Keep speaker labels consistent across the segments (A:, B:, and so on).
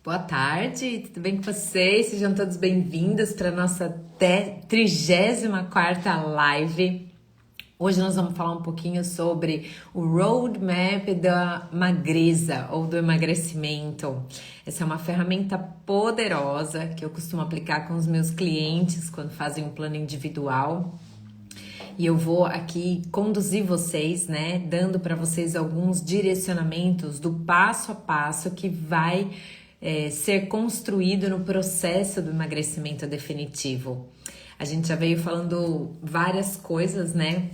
A: Boa tarde, tudo bem com vocês? Sejam todos bem-vindos para a nossa 34ª live. Hoje nós vamos falar um pouquinho sobre o roadmap da magreza ou do emagrecimento. Essa é uma ferramenta poderosa que eu costumo aplicar com os meus clientes quando fazem um plano individual. E eu vou aqui conduzir vocês, né, dando para vocês alguns direcionamentos do passo a passo que vai ser construído no processo do emagrecimento definitivo. A gente já veio falando várias coisas, né,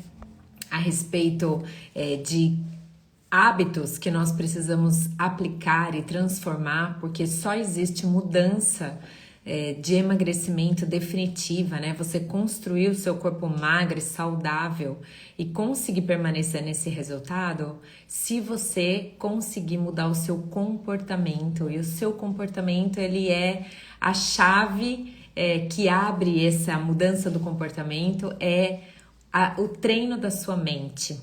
A: a respeito de hábitos que nós precisamos aplicar e transformar, porque só existe mudança de emagrecimento definitiva, né? Você construir o seu corpo magro e saudável e conseguir permanecer nesse resultado se você conseguir mudar o seu comportamento. E o seu comportamento, ele é a chave que abre essa mudança do comportamento, o treino da sua mente.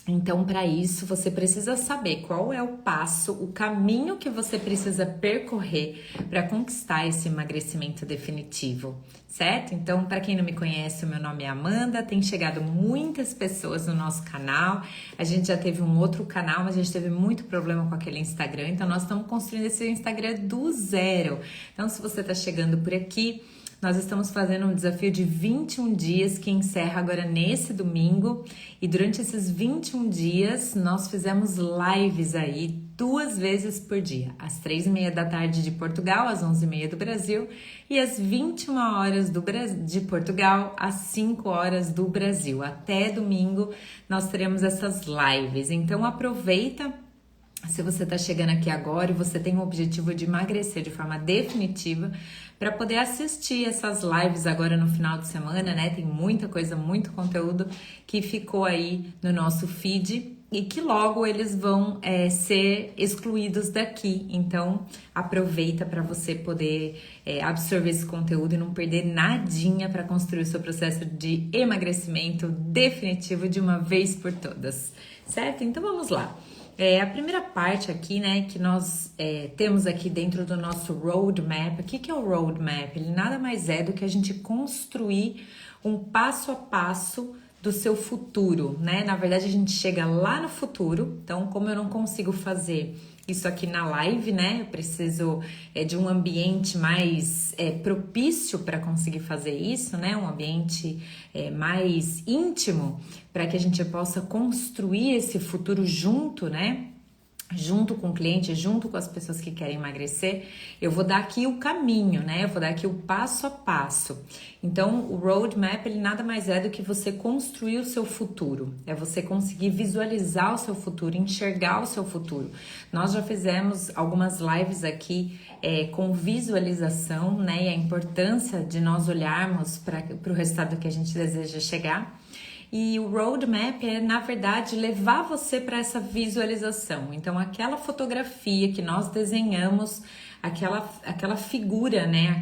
A: Então, para isso, você precisa saber qual é o passo, o caminho que você precisa percorrer para conquistar esse emagrecimento definitivo, certo? Então, para quem não me conhece, o meu nome é Amanda, tem chegado muitas pessoas no nosso canal. A gente já teve um outro canal, mas a gente teve muito problema com aquele Instagram, então nós estamos construindo esse Instagram do zero. Então, se você está chegando por aqui, nós estamos fazendo um desafio de 21 dias que encerra agora nesse domingo, e durante esses 21 dias nós fizemos lives aí 2 vezes por dia, às 3h30 da tarde de Portugal, às 11h30 do Brasil, e às 21 horas de Portugal, às 5 horas do Brasil. Até domingo nós teremos essas lives, então aproveita. Se você está chegando aqui agora e você tem o objetivo de emagrecer de forma definitiva, para poder assistir essas lives agora no final de semana, né? Tem muita coisa, muito conteúdo que ficou aí no nosso feed e que logo eles vão ser excluídos daqui. Então, aproveita para você poder absorver esse conteúdo e não perder nadinha para construir o seu processo de emagrecimento definitivo de uma vez por todas, certo? Então, vamos lá. A primeira parte aqui, né, que nós temos aqui dentro do nosso roadmap. O que é o roadmap? Ele nada mais é do que a gente construir um passo a passo do seu futuro, né? Na verdade, a gente chega lá no futuro. Então, como eu não consigo fazer isso aqui na live, né? Eu preciso de um ambiente mais propício para conseguir fazer isso, né? Um ambiente mais íntimo para que a gente possa construir esse futuro junto, né? Junto com o cliente, junto com as pessoas que querem emagrecer. Eu vou dar aqui o caminho, né? Eu vou dar aqui o passo a passo. Então, o roadmap, ele nada mais é do que você construir o seu futuro. É você conseguir visualizar o seu futuro, enxergar o seu futuro. Nós já fizemos algumas lives aqui com visualização, né? E a importância de nós olharmos para o resultado que a gente deseja chegar. E o roadmap é, na verdade, levar você para essa visualização. Então, aquela fotografia que nós desenhamos, aquela figura, né?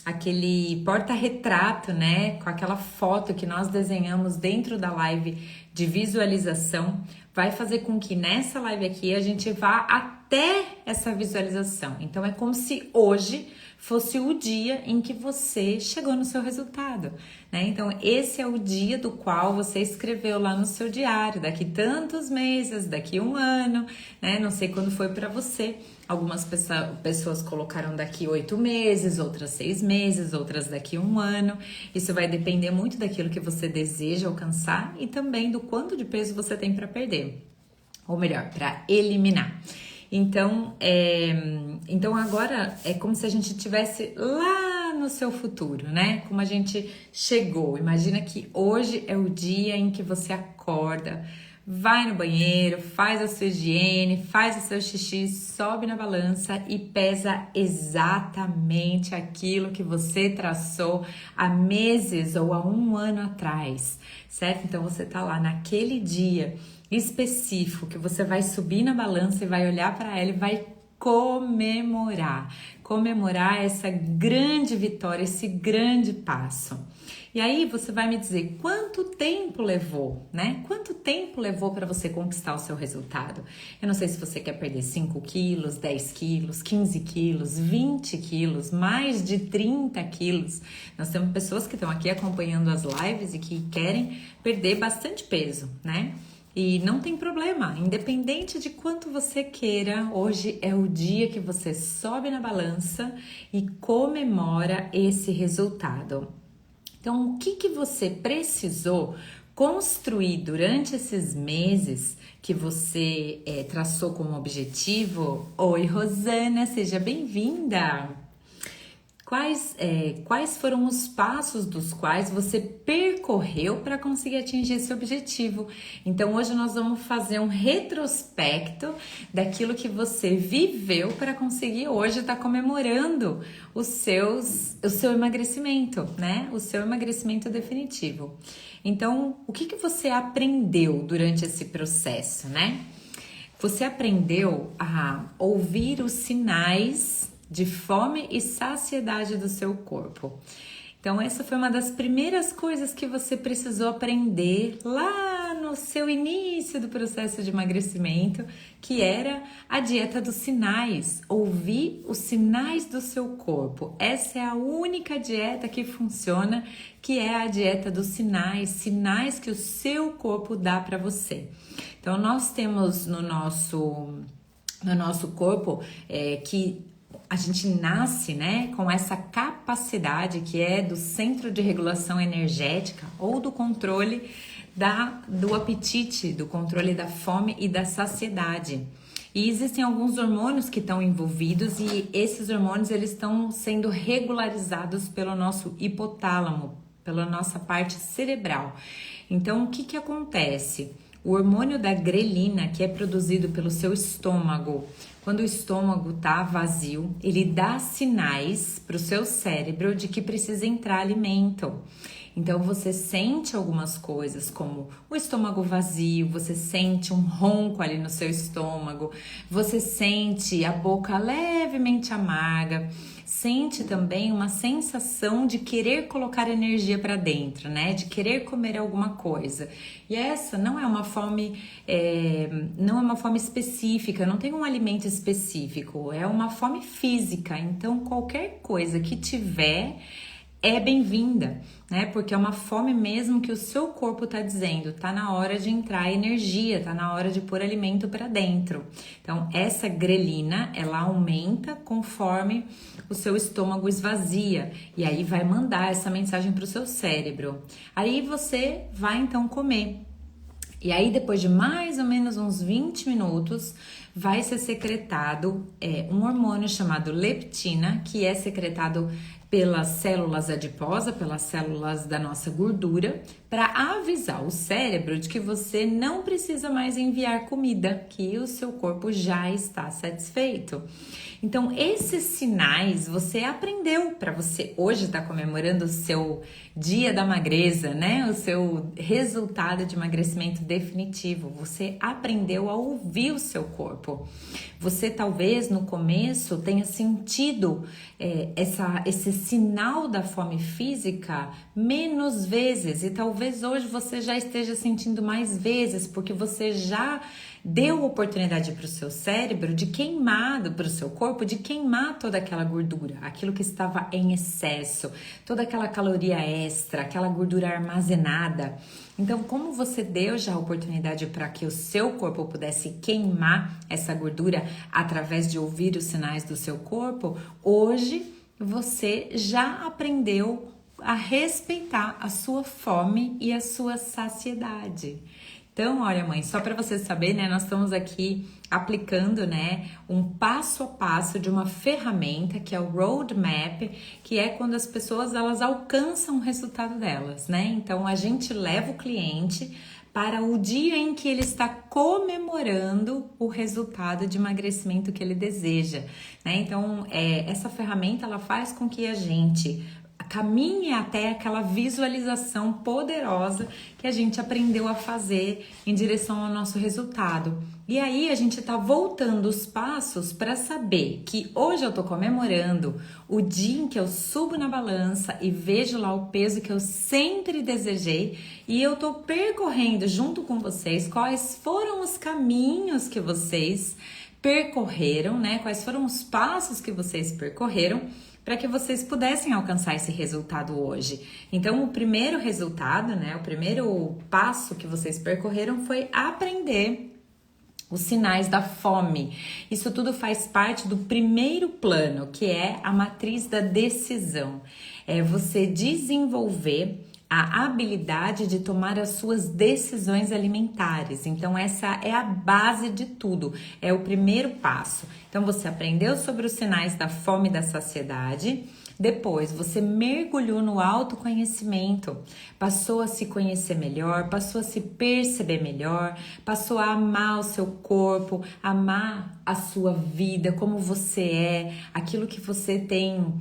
A: Aquele porta-retrato, né? Com aquela foto que nós desenhamos dentro da live de visualização, vai fazer com que nessa live aqui a gente vá até essa visualização. Então, é como se hoje fosse o dia em que você chegou no seu resultado, né? Então, esse é o dia do qual você escreveu lá no seu diário, daqui tantos meses, daqui 1 ano, né? Não sei quando foi para você. Algumas pessoas colocaram daqui 8 meses, outras 6 meses, outras daqui 1 ano. Isso vai depender muito daquilo que você deseja alcançar e também do quanto de peso você tem para perder, ou melhor, para eliminar. Então, então agora é como se a gente estivesse lá no seu futuro, né? Como a gente chegou. Imagina que hoje é o dia em que você acorda, vai no banheiro, faz a sua higiene, faz o seu xixi, sobe na balança e pesa exatamente aquilo que você traçou há meses ou há 1 ano atrás, certo? Então você tá lá naquele dia específico que você vai subir na balança e vai olhar para ela e vai comemorar. Comemorar essa grande vitória, esse grande passo. E aí você vai me dizer quanto tempo levou, né? Quanto tempo levou para você conquistar o seu resultado? Eu não sei se você quer perder 5 quilos, 10 quilos, 15 quilos, 20 quilos, mais de 30 quilos. Nós temos pessoas que estão aqui acompanhando as lives e que querem perder bastante peso, né? E não tem problema, independente de quanto você queira, hoje é o dia que você sobe na balança e comemora esse resultado. Então, o que você precisou construir durante esses meses que você traçou como objetivo? Oi, Rosana, seja bem-vinda! Quais foram os passos dos quais você percorreu para conseguir atingir esse objetivo? Então, hoje nós vamos fazer um retrospecto daquilo que você viveu para conseguir hoje estar comemorando o seu emagrecimento, né? O seu emagrecimento definitivo. Então, o que você aprendeu durante esse processo, né? Você aprendeu a ouvir os sinais de fome e saciedade do seu corpo. Então, essa foi uma das primeiras coisas que você precisou aprender lá no seu início do processo de emagrecimento, que era a dieta dos sinais. Ouvir os sinais do seu corpo. Essa é a única dieta que funciona, que é a dieta dos sinais, sinais que o seu corpo dá para você. Então, nós temos no nosso corpo que a gente nasce, né, com essa capacidade que é do centro de regulação energética ou do controle do apetite, do controle da fome e da saciedade. E existem alguns hormônios que estão envolvidos e esses hormônios eles estão sendo regularizados pelo nosso hipotálamo, pela nossa parte cerebral. Então, o que acontece? O hormônio da grelina, que é produzido pelo seu estômago, quando o estômago está vazio, ele dá sinais para o seu cérebro de que precisa entrar alimento. Então você sente algumas coisas como o estômago vazio, você sente um ronco ali no seu estômago, você sente a boca levemente amarga, sente também uma sensação de querer colocar energia para dentro, né? De querer comer alguma coisa. E essa não é uma fome, específica, não tem um alimento específico, é uma fome física. Então qualquer coisa que tiver é bem-vinda, né? Porque é uma fome mesmo que o seu corpo tá dizendo, tá na hora de entrar energia, tá na hora de pôr alimento para dentro. Então, essa grelina, ela aumenta conforme o seu estômago esvazia e aí vai mandar essa mensagem para o seu cérebro. Aí você vai então comer. E aí, depois de mais ou menos uns 20 minutos, vai ser secretado um hormônio chamado leptina, que é secretado pelas células adiposas, pelas células da nossa gordura, para avisar o cérebro de que você não precisa mais enviar comida, que o seu corpo já está satisfeito. Então, esses sinais você aprendeu para você hoje estar comemorando o seu dia da magreza, né? O seu resultado de emagrecimento definitivo. Você aprendeu a ouvir o seu corpo. Você talvez no começo tenha sentido esse sinal da fome física menos vezes e talvez hoje você já esteja sentindo mais vezes porque você já deu oportunidade para o seu cérebro de queimar, para o seu corpo, de queimar toda aquela gordura, aquilo que estava em excesso, toda aquela caloria extra, aquela gordura armazenada. Então, como você deu já a oportunidade para que o seu corpo pudesse queimar essa gordura através de ouvir os sinais do seu corpo, hoje você já aprendeu a respeitar a sua fome e a sua saciedade. Então, olha, mãe, só para você saber, né, nós estamos aqui aplicando, né, um passo a passo de uma ferramenta que é o Roadmap, que é quando as pessoas elas alcançam o resultado delas, né? Então, a gente leva o cliente para o dia em que ele está comemorando o resultado de emagrecimento que ele deseja, né? Então, essa ferramenta ela faz com que a gente caminhe até aquela visualização poderosa que a gente aprendeu a fazer em direção ao nosso resultado. E aí a gente tá voltando os passos para saber que hoje eu tô comemorando o dia em que eu subo na balança e vejo lá o peso que eu sempre desejei, e eu tô percorrendo junto com vocês quais foram os caminhos que vocês percorreram, né? Quais foram os passos que vocês percorreram para que vocês pudessem alcançar esse resultado hoje. Então, o primeiro resultado, né? O primeiro passo que vocês percorreram foi aprender os sinais da fome. Isso tudo faz parte do primeiro plano, que é a matriz da decisão. É você desenvolver a habilidade de tomar as suas decisões alimentares. Então, essa é a base de tudo, é o primeiro passo. Então, você aprendeu sobre os sinais da fome e da saciedade. Depois, você mergulhou no autoconhecimento, passou a se conhecer melhor, passou a se perceber melhor, passou a amar o seu corpo, amar a sua vida, como você é, aquilo que você tem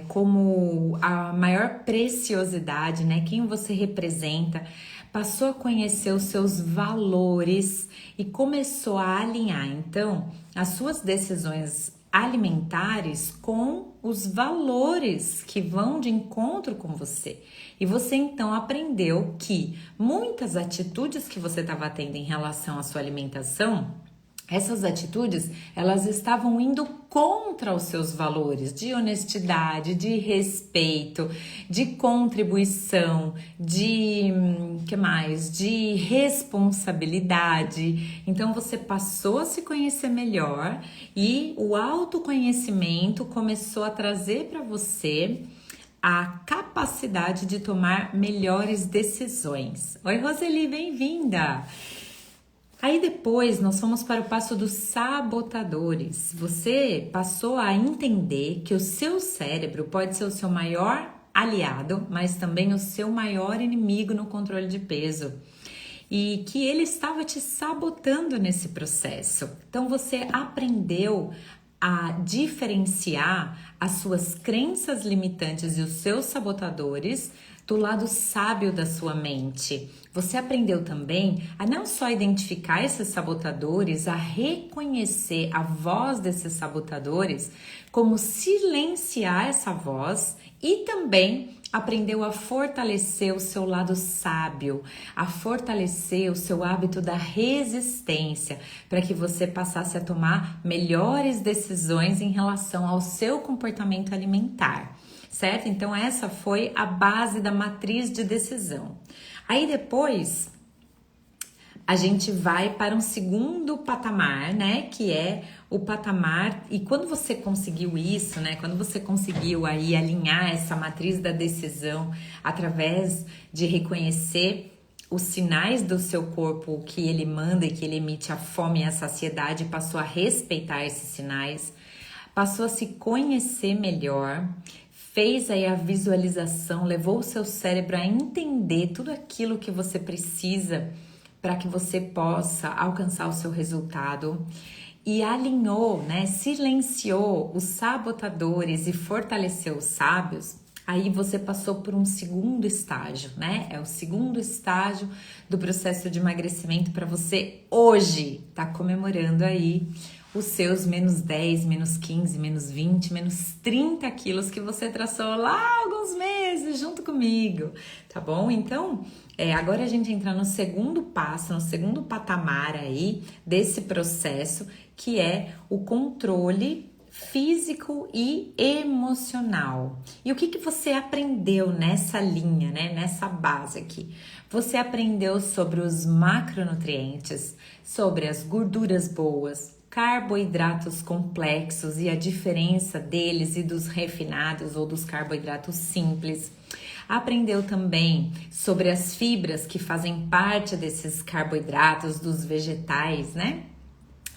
A: como a maior preciosidade, né? Quem você representa. Passou a conhecer os seus valores e começou a alinhar, então, as suas decisões alimentares com os valores que vão de encontro com você. E você então aprendeu que muitas atitudes que você estava tendo em relação à sua alimentação, essas atitudes, elas estavam indo contra os seus valores de honestidade, de respeito, de contribuição, de de responsabilidade. Então você passou a se conhecer melhor e o autoconhecimento começou a trazer para você a capacidade de tomar melhores decisões. Oi, Roseli, bem-vinda! Aí depois nós fomos para o passo dos sabotadores. Você passou a entender que o seu cérebro pode ser o seu maior aliado, mas também o seu maior inimigo no controle de peso. E que ele estava te sabotando nesse processo. Então você aprendeu a diferenciar as suas crenças limitantes e os seus sabotadores do lado sábio da sua mente. Você aprendeu também a não só identificar esses sabotadores, a reconhecer a voz desses sabotadores, como silenciar essa voz, e também aprendeu a fortalecer o seu lado sábio, a fortalecer o seu hábito da resistência, para que você passasse a tomar melhores decisões em relação ao seu comportamento alimentar. Certo? Então essa foi a base da matriz de decisão. Aí depois a gente vai para um segundo patamar, né? Que é o patamar, e quando você conseguiu isso, né? Quando você conseguiu aí alinhar essa matriz da decisão através de reconhecer os sinais do seu corpo que ele manda e que ele emite a fome e a saciedade, passou a respeitar esses sinais, passou a se conhecer melhor, fez aí a visualização, levou o seu cérebro a entender tudo aquilo que você precisa para que você possa alcançar o seu resultado, e alinhou, né, silenciou os sabotadores e fortaleceu os sábios. Aí você passou por um segundo estágio, né? É o segundo estágio do processo de emagrecimento para você hoje tá comemorando aí os seus menos 10, menos 15, menos 20, menos 30 quilos que você traçou lá há alguns meses junto comigo, tá bom? Então, agora a gente entra no segundo passo, no segundo patamar aí desse processo, que é o controle físico e emocional. E o que você aprendeu nessa linha, né? Nessa base aqui? Você aprendeu sobre os macronutrientes, sobre as gorduras boas, carboidratos complexos e a diferença deles e dos refinados ou dos carboidratos simples. Aprendeu também sobre as fibras que fazem parte desses carboidratos dos vegetais, né?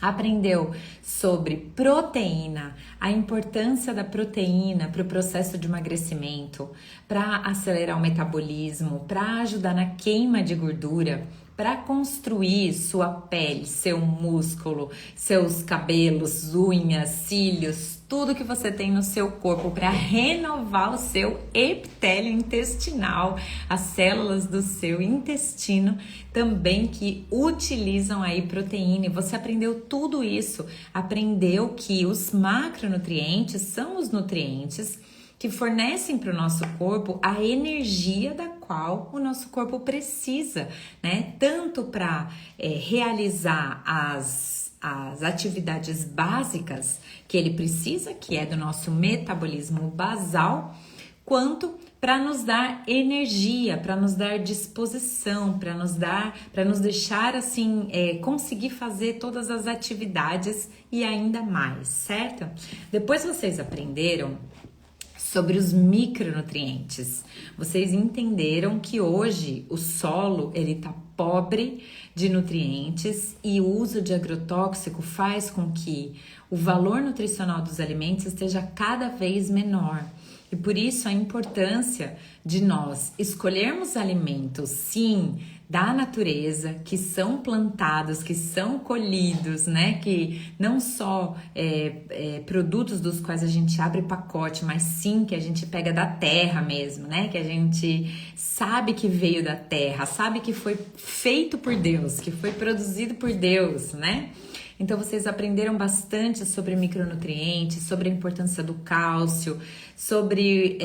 A: Aprendeu sobre proteína, a importância da proteína para o processo de emagrecimento, para acelerar o metabolismo, para ajudar na queima de gordura, para construir sua pele, seu músculo, seus cabelos, unhas, cílios, tudo que você tem no seu corpo, para renovar o seu epitélio intestinal, as células do seu intestino também que utilizam aí proteína. E você aprendeu tudo isso, aprendeu que os macronutrientes são os nutrientes que fornecem para o nosso corpo a energia da qual o nosso corpo precisa, né? Tanto para realizar as atividades básicas que ele precisa, que é do nosso metabolismo basal, quanto para nos dar energia, para nos dar disposição, para nos deixar assim, conseguir fazer todas as atividades e ainda mais, certo? Depois vocês aprenderam sobre os micronutrientes. Vocês entenderam que hoje o solo ele tá pobre de nutrientes e o uso de agrotóxico faz com que o valor nutricional dos alimentos esteja cada vez menor. E por isso a importância de nós escolhermos alimentos, sim, da natureza, que são plantados, que são colhidos, né? Que não só produtos dos quais a gente abre pacote, mas sim que a gente pega da terra mesmo, né? Que a gente sabe que veio da terra, sabe que foi feito por Deus, que foi produzido por Deus, né? Então vocês aprenderam bastante sobre micronutrientes, sobre a importância do cálcio, sobre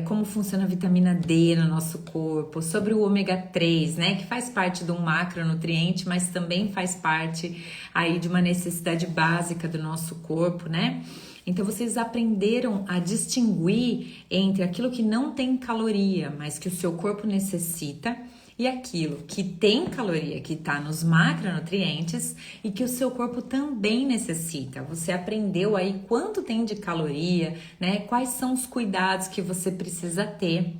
A: como funciona a vitamina D no nosso corpo, sobre o ômega 3, né, que faz parte de um macronutriente, mas também faz parte aí de uma necessidade básica do nosso corpo, né? Então vocês aprenderam a distinguir entre aquilo que não tem caloria, mas que o seu corpo necessita, e aquilo que tem caloria, que está nos macronutrientes e que o seu corpo também necessita. Você aprendeu aí quanto tem de caloria, né? Quais são os cuidados que você precisa ter.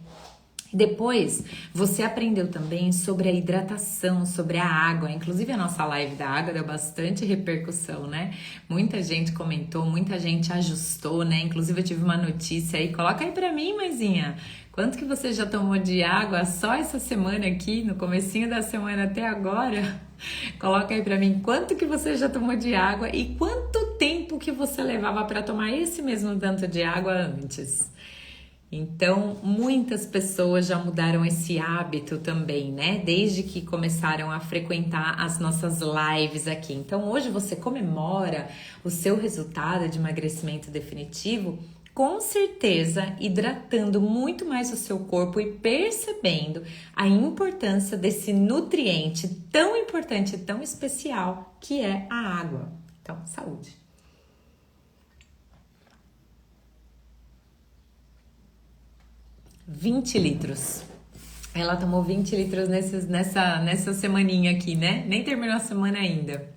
A: Depois, você aprendeu também sobre a hidratação, sobre a água. Inclusive, a nossa live da água deu bastante repercussão, né? Muita gente comentou, muita gente ajustou, né? Inclusive, eu tive uma notícia aí. Coloca aí pra mim, mãezinha. Quanto que você já tomou de água só essa semana aqui, no comecinho da semana até agora? Coloca aí pra mim quanto que você já tomou de água e quanto tempo que você levava para tomar esse mesmo tanto de água antes. Então, muitas pessoas já mudaram esse hábito também, né? Desde que começaram a frequentar as nossas lives aqui. Então, hoje você comemora o seu resultado de emagrecimento definitivo, com certeza hidratando muito mais o seu corpo e percebendo a importância desse nutriente tão importante e tão especial que é a água. Então, saúde! 20 litros. Ela tomou 20 litros nessa semaninha aqui, né? Nem terminou a semana ainda.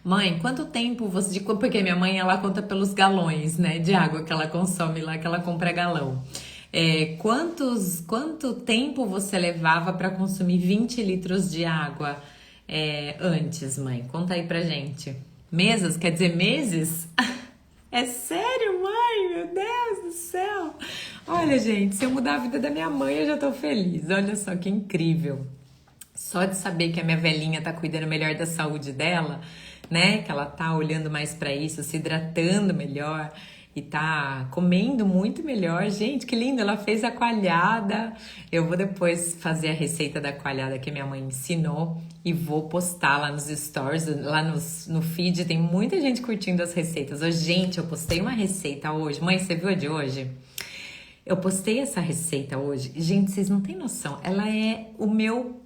A: Mãe, quanto tempo você... Porque minha mãe, ela conta pelos galões, né? De água que ela consome lá, que ela compra galão. Quanto tempo você levava para consumir 20 litros de água antes, mãe? Conta aí pra gente. Meses? Quer dizer meses? É sério, mãe? Meu Deus do céu! Olha, gente, se eu mudar a vida da minha mãe, eu já tô feliz. Olha só que incrível. Só de saber que a minha velhinha tá cuidando melhor da saúde dela, né? Que ela tá olhando mais pra isso, se hidratando melhor e tá comendo muito melhor. Gente, que lindo! Ela fez a coalhada. Eu vou depois fazer a receita da coalhada que minha mãe ensinou e vou postar lá nos stories, lá no feed. Tem muita gente curtindo as receitas. Ô, gente, eu postei uma receita hoje. Mãe, você viu a de hoje? Eu postei essa receita hoje. Gente, vocês não têm noção. Ela é o meu,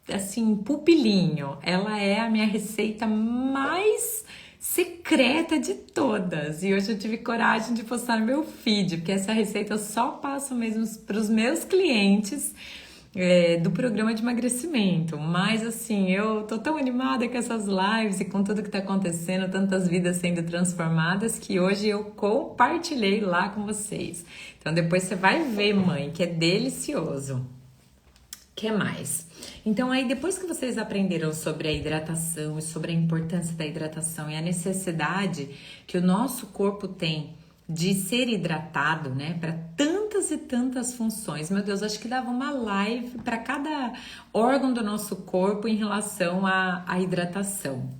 A: assim, pupilinho. Ela é a minha receita mais secreta de todas. E hoje eu tive coragem de postar no meu feed, porque essa receita eu só passo mesmo para os meus clientes do programa de emagrecimento. Mas assim, eu tô tão animada com essas lives e com tudo que tá acontecendo, tantas vidas sendo transformadas, que hoje eu compartilhei lá com vocês. Então depois você vai ver, mãe, que é delicioso. Que mais? Então aí depois que vocês aprenderam sobre a hidratação e sobre a importância da hidratação e a necessidade que o nosso corpo tem de ser hidratado, né, para tantas tantas e tantas funções. Meu Deus, acho que dava uma live para cada órgão do nosso corpo em relação à hidratação.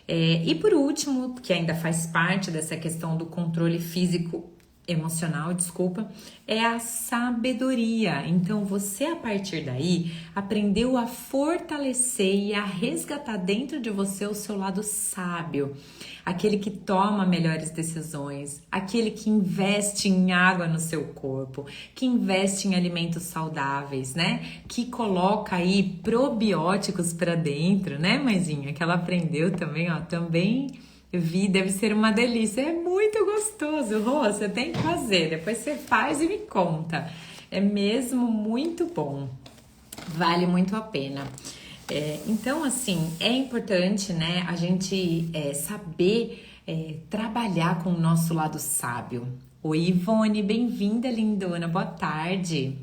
A: E por último, que ainda faz parte dessa questão do controle físico emocional, desculpa, é a sabedoria. Então você, a partir daí, aprendeu a fortalecer e a resgatar dentro de você o seu lado sábio, aquele que toma melhores decisões, aquele que investe em água no seu corpo, que investe em alimentos saudáveis, né? Que coloca aí probióticos para dentro, né, mãezinha? Que ela aprendeu também, ó, também deve ser uma delícia, é muito gostoso, Rô, você tem que fazer, depois você faz e me conta, é mesmo muito bom, vale muito a pena. Então, assim, é importante, né, a gente saber trabalhar com o nosso lado sábio. Oi, Ivone, bem-vinda, lindona, boa tarde.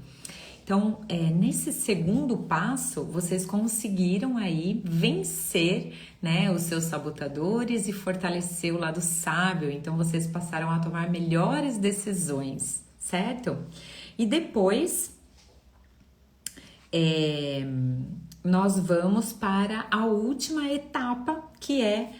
A: Então, nesse segundo passo, vocês conseguiram aí vencer, né, os seus sabotadores e fortalecer o lado sábio. Então, vocês passaram a tomar melhores decisões, certo? E depois, nós vamos para a última etapa, que é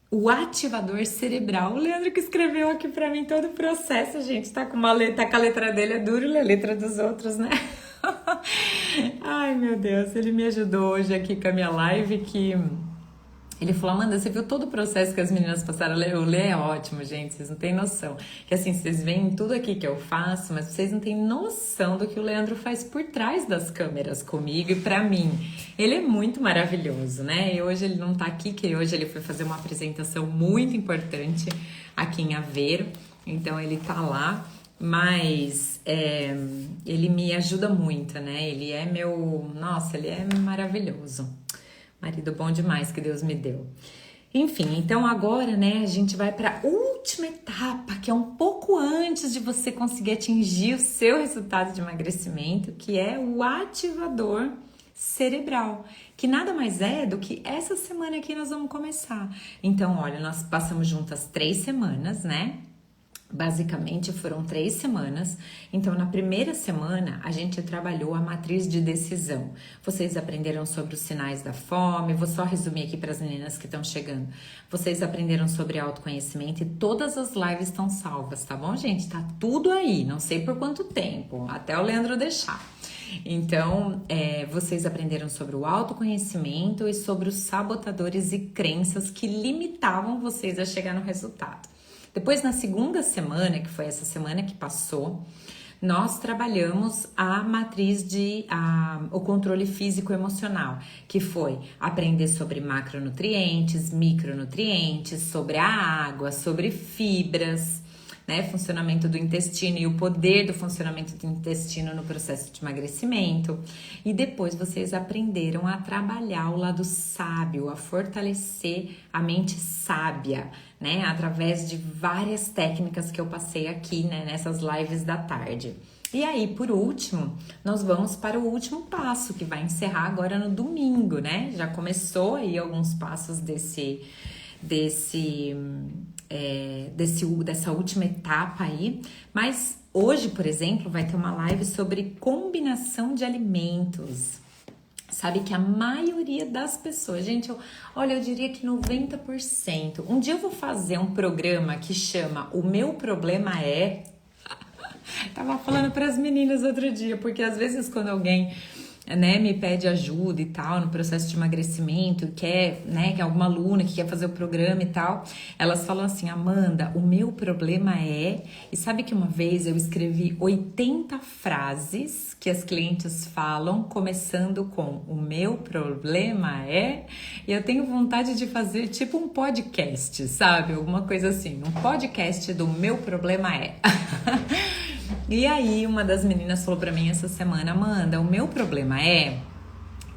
A: o ativador cerebral. O Leandro que escreveu aqui pra mim todo o processo, gente, tá com a letra dele, é duro ler a letra dos outros, né? Ai, meu Deus, ele me ajudou hoje aqui com a minha live, que ele falou, Amanda, você viu todo o processo que as meninas passaram? O Lê é ótimo, gente, vocês não têm noção. Que assim, vocês veem tudo aqui que eu faço, mas vocês não têm noção do que o Leandro faz por trás das câmeras comigo e pra mim. Ele é muito maravilhoso, né? E hoje ele não tá aqui, que hoje ele foi fazer uma apresentação muito importante aqui em Aveiro, então ele tá lá, mas ele me ajuda muito, né? Ele é nossa, ele é maravilhoso. Marido bom demais que Deus me deu. Enfim, então agora, né, a gente vai para a última etapa, que é um pouco antes de você conseguir atingir o seu resultado de emagrecimento, que é o ativador cerebral, que nada mais é do que essa semana aqui nós vamos começar. Então, olha, nós passamos juntas 3 semanas, né? Basicamente foram 3 semanas. Então, na primeira semana, a gente trabalhou a matriz de decisão. Vocês aprenderam sobre os sinais da fome. Vou só resumir aqui para as meninas que estão chegando. Vocês aprenderam sobre autoconhecimento e todas as lives estão salvas, tá bom, gente? Tá tudo aí, não sei por quanto tempo, até o Leandro deixar. Então, vocês aprenderam sobre o autoconhecimento e sobre os sabotadores e crenças que limitavam vocês a chegar no resultado. Depois, na segunda semana, que foi essa semana que passou, nós trabalhamos a matriz o controle físico-emocional, que foi aprender sobre macronutrientes, micronutrientes, sobre a água, sobre fibras, né, funcionamento do intestino e o poder do funcionamento do intestino no processo de emagrecimento. E depois vocês aprenderam a trabalhar o lado sábio, a fortalecer a mente sábia, né, através de várias técnicas que eu passei aqui, né, nessas lives da tarde. E aí, por último, nós vamos para o último passo, que vai encerrar agora no domingo, né? Já começou aí alguns passos dessa última etapa aí, mas hoje, por exemplo, vai ter uma live sobre combinação de alimentos. Sabe que a maioria das pessoas, gente, eu diria que 90%. Um dia eu vou fazer um programa que chama O Meu Problema É. Tava falando para as meninas outro dia, porque às vezes quando alguém, né, me pede ajuda e tal no processo de emagrecimento, quer, né, que é alguma aluna que quer fazer o programa e tal, elas falam assim, Amanda, o meu problema é... E sabe que uma vez eu escrevi 80 frases que as clientes falam, começando com o meu problema é... E eu tenho vontade de fazer tipo um podcast, sabe? Alguma coisa assim, um podcast do meu problema é... E aí, uma das meninas falou pra mim essa semana, Amanda, o meu problema é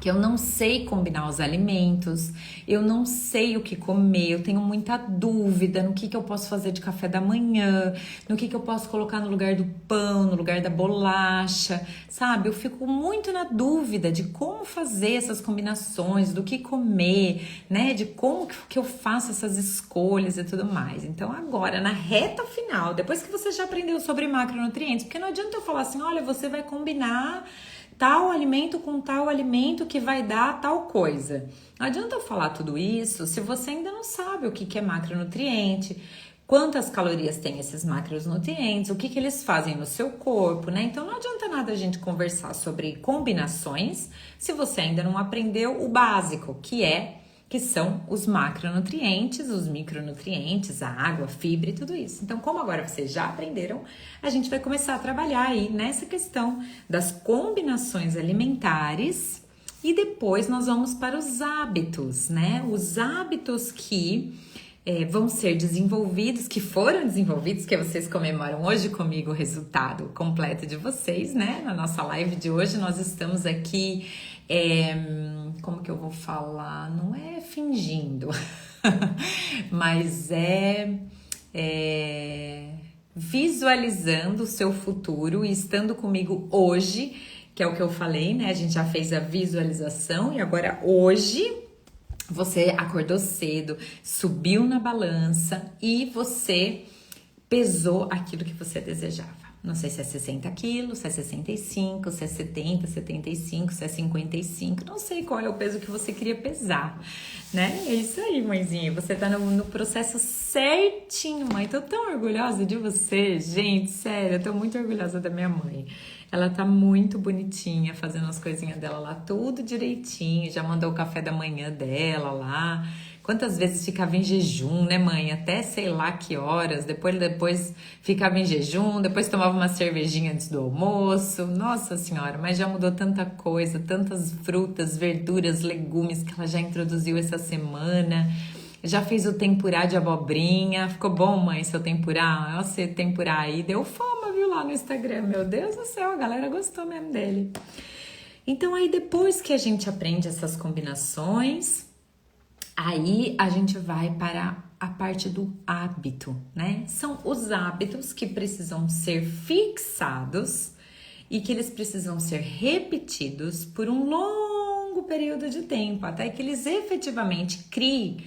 A: que eu não sei combinar os alimentos, eu não sei o que comer, eu tenho muita dúvida no que eu posso fazer de café da manhã, no que eu posso colocar no lugar do pão, no lugar da bolacha, sabe? Eu fico muito na dúvida de como fazer essas combinações, do que comer, né? De como que eu faço essas escolhas e tudo mais. Então agora, na reta final, depois que você já aprendeu sobre macronutrientes, porque não adianta eu falar assim, olha, você vai combinar tal alimento com tal alimento que vai dar tal coisa. Não adianta eu falar tudo isso se você ainda não sabe o que é macronutriente, quantas calorias tem esses macronutrientes, o que eles fazem no seu corpo, né? Então não adianta nada a gente conversar sobre combinações se você ainda não aprendeu o básico, que são os macronutrientes, os micronutrientes, a água, a fibra e tudo isso. Então, como agora vocês já aprenderam, a gente vai começar a trabalhar aí nessa questão das combinações alimentares e depois nós vamos para os hábitos, né? Os hábitos que vão ser desenvolvidos, que foram desenvolvidos, que vocês comemoram hoje comigo o resultado completo de vocês, né? Na nossa live de hoje nós estamos aqui, como que eu vou falar? Não é fingindo, mas visualizando o seu futuro e estando comigo hoje, que é o que eu falei, né? A gente já fez a visualização e agora hoje você acordou cedo, subiu na balança e você pesou aquilo que você desejava. Não sei se é 60 quilos, se é 65, se é 70, 75, se é 55. Não sei qual é o peso que você queria pesar, né? É isso aí, mãezinha. Você tá no processo certinho, mãe. Tô tão orgulhosa de você, gente. Sério, eu tô muito orgulhosa da minha mãe. Ela tá muito bonitinha, fazendo as coisinhas dela lá, tudo direitinho. Já mandou o café da manhã dela lá. Quantas vezes ficava em jejum, né, mãe? Até sei lá que horas. Depois ficava em jejum, depois tomava uma cervejinha antes do almoço. Nossa Senhora, mas já mudou tanta coisa, tantas frutas, verduras, legumes que ela já introduziu essa semana. Já fez o tempurá de abobrinha. Ficou bom, mãe, seu tempurá? Nossa, esse tempurá aí deu fama, viu, lá no Instagram. Meu Deus do céu, a galera gostou mesmo dele. Então aí depois que a gente aprende essas combinações, aí a gente vai para a parte do hábito, né? São os hábitos que precisam ser fixados e que eles precisam ser repetidos por um longo período de tempo, até que eles efetivamente criem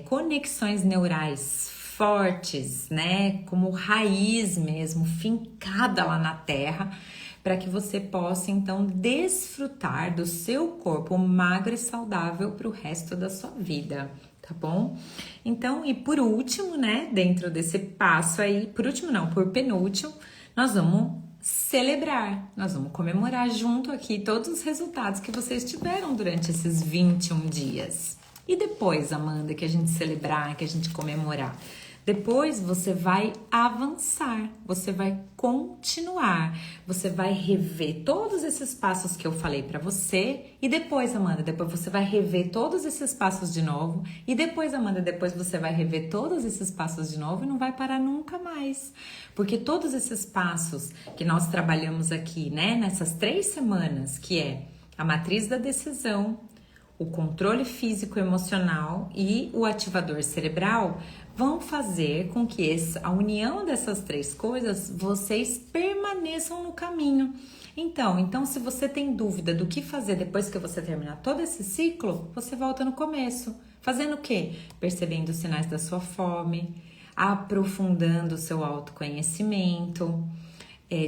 A: conexões neurais fortes, né? Como raiz mesmo, fincada lá na terra, para que você possa então desfrutar do seu corpo magro e saudável para o resto da sua vida, tá bom? Então, e por último, né, dentro desse passo aí, por último não, por penúltimo, nós vamos celebrar, nós vamos comemorar junto aqui todos os resultados que vocês tiveram durante esses 21 dias. E depois, Amanda, que a gente celebrar, que a gente comemorar? Depois você vai avançar, você vai continuar, você vai rever todos esses passos que eu falei para você e depois, Amanda, depois você vai rever todos esses passos de novo e depois, Amanda, depois você vai rever todos esses passos de novo e não vai parar nunca mais, porque todos esses passos que nós trabalhamos aqui, né, nessas 3 semanas, que é a matriz da decisão, o controle físico emocional e o ativador cerebral, vão fazer com que a união dessas 3 coisas, vocês permaneçam no caminho. Então, se você tem dúvida do que fazer depois que você terminar todo esse ciclo, você volta no começo. Fazendo o quê? Percebendo os sinais da sua fome, aprofundando o seu autoconhecimento,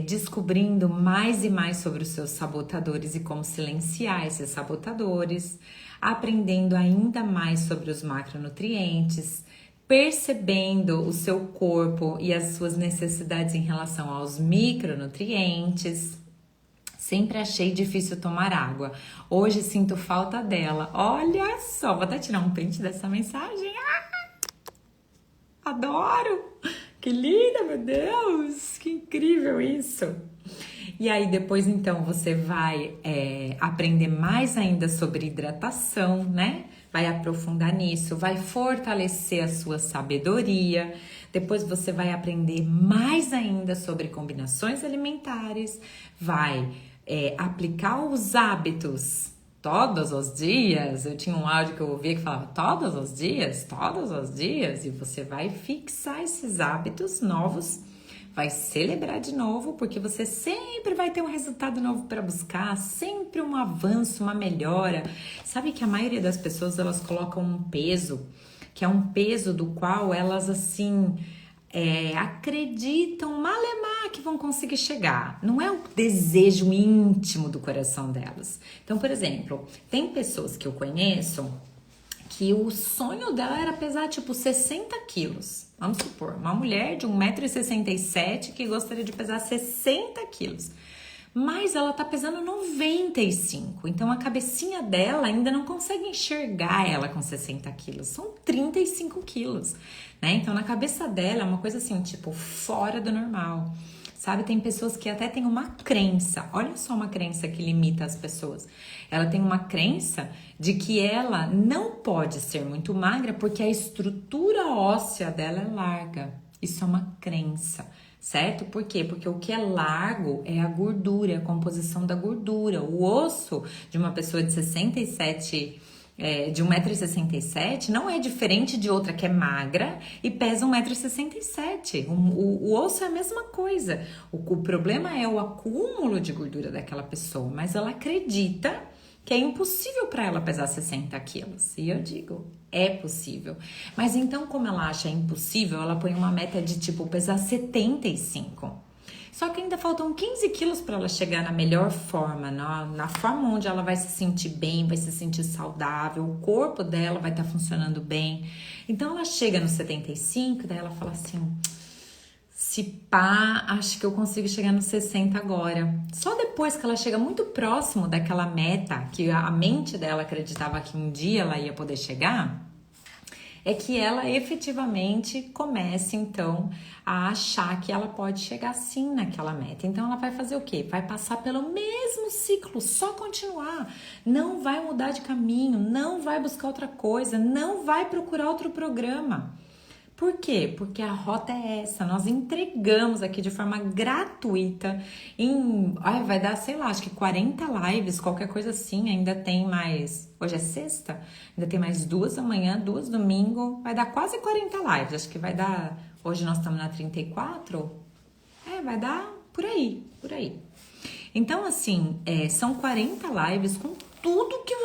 A: descobrindo mais e mais sobre os seus sabotadores e como silenciar esses sabotadores, aprendendo ainda mais sobre os macronutrientes, percebendo o seu corpo e as suas necessidades em relação aos micronutrientes. Sempre achei difícil tomar água. Hoje sinto falta dela. Olha só, vou até tirar um print dessa mensagem. Adoro! Que linda, meu Deus! Que incrível isso! E aí depois então você vai aprender mais ainda sobre hidratação, né? Vai aprofundar nisso, vai fortalecer a sua sabedoria. Depois você vai aprender mais ainda sobre combinações alimentares, vai aplicar os hábitos, todos os dias. Eu tinha um áudio que eu ouvia que falava todos os dias, e você vai fixar esses hábitos novos, vai celebrar de novo, porque você sempre vai ter um resultado novo para buscar, sempre um avanço, uma melhora. Sabe que a maioria das pessoas, elas colocam um peso, que é um peso do qual elas, assim, acreditam malemar que vão conseguir chegar. Não é o desejo íntimo do coração delas. Então, por exemplo, tem pessoas que eu conheço que o sonho dela era pesar tipo 60 quilos. Vamos supor, uma mulher de 1,67 m que gostaria de pesar 60 quilos. Mas ela tá pesando 95. Então a cabecinha dela ainda não consegue enxergar ela com 60 quilos. São 35 quilos, né? Então na cabeça dela é uma coisa assim, tipo, fora do normal. Sabe, tem pessoas que até têm uma crença, olha só uma crença que limita as pessoas. Ela tem uma crença de que ela não pode ser muito magra porque a estrutura óssea dela é larga. Isso é uma crença, certo? Por quê? Porque o que é largo é a gordura, a composição da gordura. O osso de uma pessoa de 67 de 1,67 m não é diferente de outra que é magra e pesa 1,67 m. O osso é a mesma coisa. O problema é o acúmulo de gordura daquela pessoa, mas ela acredita que é impossível para ela pesar 60 quilos. E eu digo, é possível. Mas então, como ela acha impossível, ela põe uma meta de tipo pesar 75. Só que ainda faltam 15 quilos para ela chegar na melhor forma, na forma onde ela vai se sentir bem, vai se sentir saudável, o corpo dela vai estar funcionando bem. Então ela chega no 75, daí ela fala assim, se pá, acho que eu consigo chegar no 60 agora. Só depois que ela chega muito próximo daquela meta, que a mente dela acreditava que um dia ela ia poder chegar, é que ela efetivamente começa, então, a achar que ela pode chegar sim naquela meta. Então, ela vai fazer o quê? Vai passar pelo mesmo ciclo, só continuar. Não vai mudar de caminho, não vai buscar outra coisa, não vai procurar outro programa. Por quê? Porque a rota é essa, nós entregamos aqui de forma gratuita, vai dar, sei lá, acho que 40 lives, qualquer coisa assim, ainda tem mais, hoje é sexta, ainda tem mais 2 amanhã, 2 domingo, vai dar quase 40 lives, acho que vai dar, hoje nós estamos na 34, vai dar por aí. Então, assim, são 40 lives com tudo que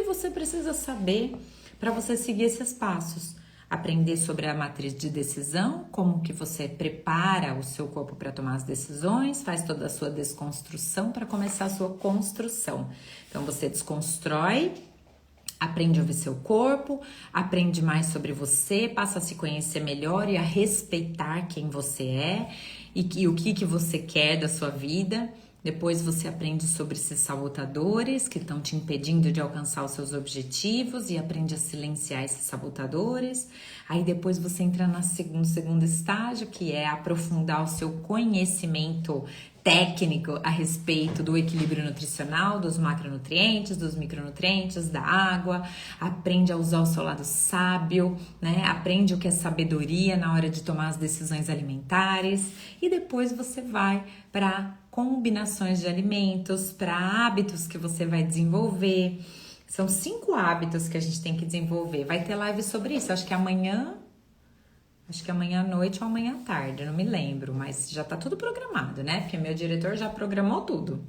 A: você precisa saber para você seguir esses passos. Aprender sobre a matriz de decisão, como que você prepara o seu corpo para tomar as decisões, faz toda a sua desconstrução para começar a sua construção. Então você desconstrói, aprende a ouvir seu corpo, aprende mais sobre você, passa a se conhecer melhor e a respeitar quem você é e o que você quer da sua vida. Depois você aprende sobre esses sabotadores que estão te impedindo de alcançar os seus objetivos e aprende a silenciar esses sabotadores. Aí depois você entra no segundo estágio, que é aprofundar o seu conhecimento técnico a respeito do equilíbrio nutricional, dos macronutrientes, dos micronutrientes, da água. Aprende a usar o seu lado sábio, né? Aprende o que é sabedoria na hora de tomar as decisões alimentares. E depois você vai para combinações de alimentos, para hábitos que você vai desenvolver. São 5 hábitos que a gente tem que desenvolver. Vai ter live sobre isso, acho que amanhã à noite ou amanhã à tarde, não me lembro, mas já tá tudo programado, né? Porque meu diretor já programou tudo.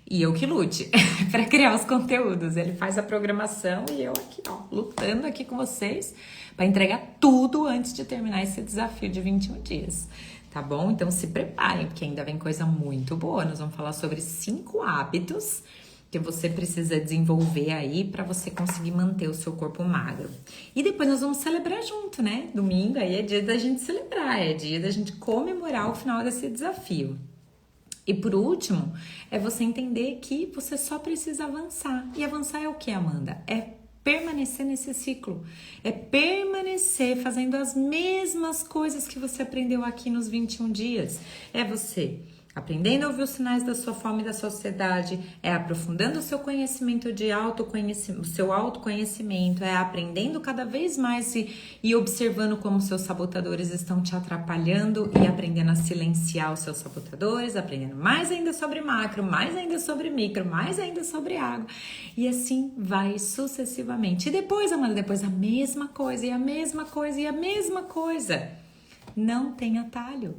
A: E eu que lute para criar os conteúdos. Ele faz a programação e eu aqui, ó, lutando aqui com vocês para entregar tudo antes de terminar esse desafio de 21 dias. Tá bom? Então se preparem, porque ainda vem coisa muito boa. Nós vamos falar sobre 5 hábitos que você precisa desenvolver aí para você conseguir manter o seu corpo magro. E depois nós vamos celebrar junto, né? Domingo aí é dia da gente celebrar, é dia da gente comemorar o final desse desafio. E por último, é você entender que você só precisa avançar. E avançar é o que, Amanda? É permanecer nesse ciclo, é permanecer fazendo as mesmas coisas que você aprendeu aqui nos 21 dias. É você Aprendendo a ouvir os sinais da sua fome e da sua sociedade, é aprofundando o seu conhecimento de autoconhecimento, o seu autoconhecimento, é aprendendo cada vez mais e observando como seus sabotadores estão te atrapalhando e aprendendo a silenciar os seus sabotadores, aprendendo mais ainda sobre macro, mais ainda sobre micro, mais ainda sobre água, e assim vai sucessivamente. E depois, Amanda, depois a mesma coisa, e a mesma coisa, e a mesma coisa. Não tem atalho.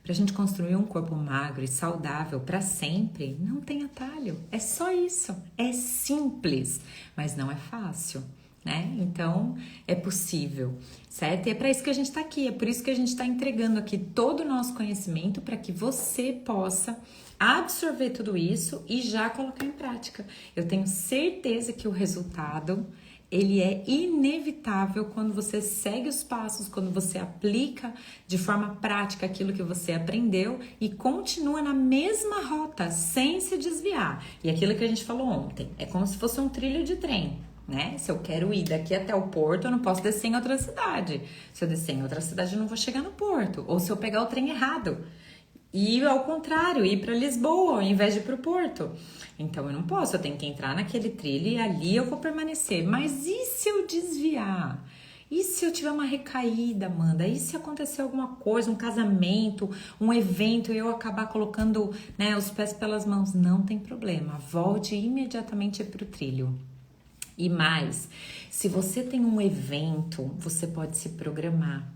A: Pra gente construir um corpo magro e saudável para sempre, não tem atalho. É só isso. É simples, mas não é fácil, né? Então, é possível, certo? E é para isso que a gente tá aqui. É por isso que a gente tá entregando aqui todo o nosso conhecimento para que você possa absorver tudo isso e já colocar em prática. Eu tenho certeza que o resultado ele é inevitável quando você segue os passos, quando você aplica de forma prática aquilo que você aprendeu e continua na mesma rota, sem se desviar. E aquilo que a gente falou ontem, é como se fosse um trilho de trem, né? Se eu quero ir daqui até o porto, eu não posso descer em outra cidade. Se eu descer em outra cidade, eu não vou chegar no porto. Ou se eu pegar o trem errado. E ao contrário, ir para Lisboa ao invés de ir para o Porto. Então eu não posso, eu tenho que entrar naquele trilho e ali eu vou permanecer. Mas e se eu desviar? E se eu tiver uma recaída, Amanda? E se acontecer alguma coisa, um casamento, um evento e eu acabar colocando, né, os pés pelas mãos? Não tem problema, volte imediatamente para o trilho. E mais, se você tem um evento, você pode se programar.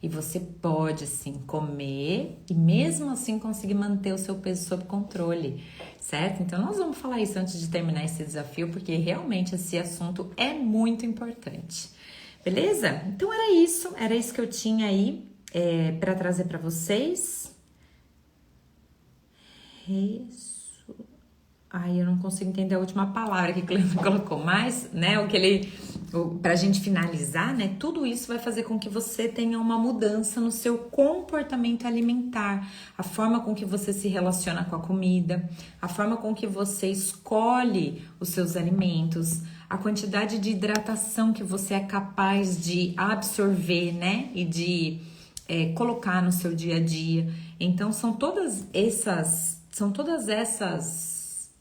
A: E você pode, sim, comer e mesmo assim conseguir manter o seu peso sob controle, certo? Então, nós vamos falar isso antes de terminar esse desafio, porque realmente esse assunto é muito importante. Beleza? Então, era isso que eu tinha aí para trazer para vocês. Isso. Ai, eu não consigo entender a última palavra que o Cleandro colocou, mas, né, pra gente finalizar, né, tudo isso vai fazer com que você tenha uma mudança no seu comportamento alimentar, a forma com que você se relaciona com a comida, a forma com que você escolhe os seus alimentos, a quantidade de hidratação que você é capaz de absorver, né, e de colocar no seu dia a dia. Então, são todas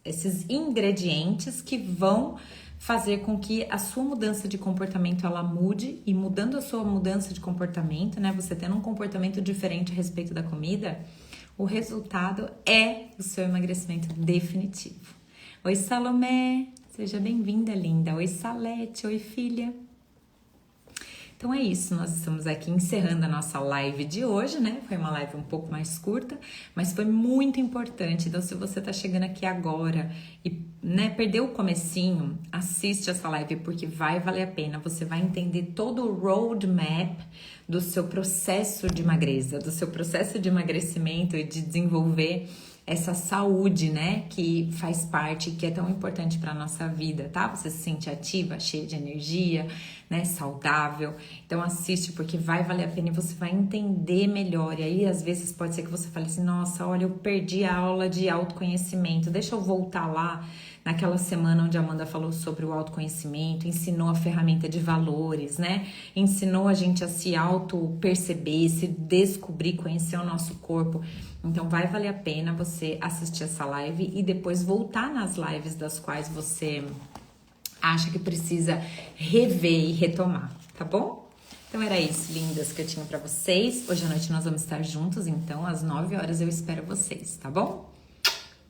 A: esses ingredientes que vão fazer com que a sua mudança de comportamento ela mude, e mudando a sua mudança de comportamento, né, você tendo um comportamento diferente a respeito da comida, o resultado é o seu emagrecimento definitivo. Oi, Salomé, seja bem-vinda, linda. Oi, Salete, oi, filha. Então é isso, nós estamos aqui encerrando a nossa live de hoje, né? Foi uma live um pouco mais curta, mas foi muito importante. Então, se você tá chegando aqui agora e, né, perdeu o comecinho, assiste essa live porque vai valer a pena. Você vai entender todo o roadmap do seu processo de magreza, do seu processo de emagrecimento e de desenvolver essa saúde, né, que faz parte, que é tão importante para nossa vida, tá? Você se sente ativa, cheia de energia, né, saudável. Então assiste porque vai valer a pena e você vai entender melhor. E aí às vezes pode ser que você fale assim: "Nossa, olha, eu perdi a aula de autoconhecimento. Deixa eu voltar lá naquela semana onde a Amanda falou sobre o autoconhecimento, ensinou a ferramenta de valores, né? Ensinou a gente a se auto-perceber, se descobrir, conhecer o nosso corpo. Então vai valer a pena você assistir essa live e depois voltar nas lives das quais você acha que precisa rever e retomar, tá bom? Então era isso, lindas, que eu tinha pra vocês. Hoje à noite nós vamos estar juntos, então às 9 horas eu espero vocês, tá bom?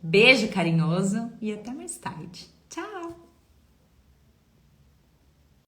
A: Beijo carinhoso e até mais tarde.